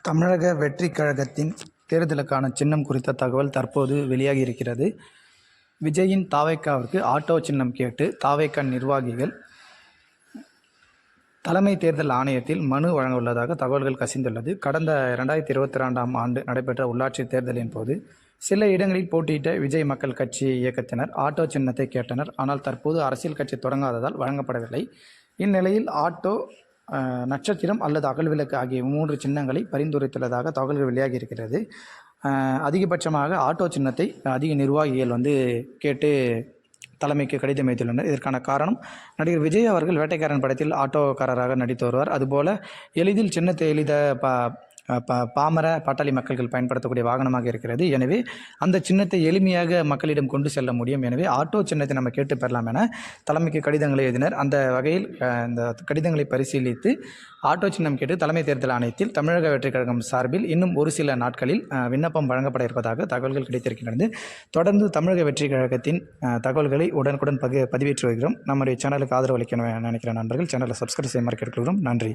தமிழக வெற்றிக் கழகத்தின் தேர்தலுக்கான சின்னம் குறித்த தகவல் தற்போது வெளியாகி இருக்கிறது. விஜயின் தாவேகாவிற்கு ஆட்டோ சின்னம் கேட்டு தாவேகா நிர்வாகிகள் தலைமை தேர்தல் ஆணையத்தில் மனு வழங்க உள்ளதாக தகவல்கள் கசிந்துள்ளது. கடந்த 2022ஆம் ஆண்டு நடைபெற்ற உள்ளாட்சி தேர்தலின் போது சில இடங்களில் போட்டியிட்ட விஜய் மக்கள் கட்சி இயக்கத்தினர் ஆட்டோ சின்னத்தை கேட்டனர். ஆனால் தற்போது அரசியல் கட்சி தொடங்காததால் வழங்கப்படவில்லை. இந்நிலையில் ஆட்டோ, நட்சத்திரம் அல்லது அகல்விளக்கு ஆகிய 3 சின்னங்களை பரிந்துரைத்துள்ளதாக தகவல்கள் வெளியாகி இருக்கிறது. அதிகபட்சமாக ஆட்டோ சின்னத்தை அதிக நிர்வாகிகள் கேட்டு தலைமைக்கு கடிதம் எழுதியுள்ளனர். இதற்கான காரணம், நடிகர் விஜய் அவர்கள் வேட்டைக்காரன் படத்தில் ஆட்டோக்காரராக நடித்து வருவார். அதுபோல் எளிதில் சின்னத்தை பாமர பாட்டாளி மக்கள்கள் பயன்படுத்தக்கூடிய வாகனமாக இருக்கிறது. எனவே அந்த சின்னத்தை எளிமையாக மக்களிடம் கொண்டு செல்ல முடியும். எனவே ஆட்டோ சின்னத்தை நம்ம கேட்டு பெறலாம் என தலைமைக்கு கடிதங்களை எழுதினர். அந்த வகையில் இந்த கடிதங்களை பரிசீலித்து ஆட்டோ சின்னம் கேட்டு தலைமை தேர்தல் ஆணையத்தில் தமிழக வெற்றிக் கழகம் சார்பில் இன்னும் ஒரு சில நாட்களில் விண்ணப்பம் வழங்கப்பட இருப்பதாக தகவல்கள் கிடைத்திருக்கின்றது. தொடர்ந்து தமிழக வெற்றிக் கழகத்தின் தகவல்களை உடனுக்குடன் பதிவேற்றி வருகிறோம். நம்முடைய சேனலுக்கு ஆதரவு அளிக்க நினைக்கிற நண்பர்கள் சேனலை சப்ஸ்கிரைப் செய்ய கேட்டுக்கொள்கிறோம். நன்றி.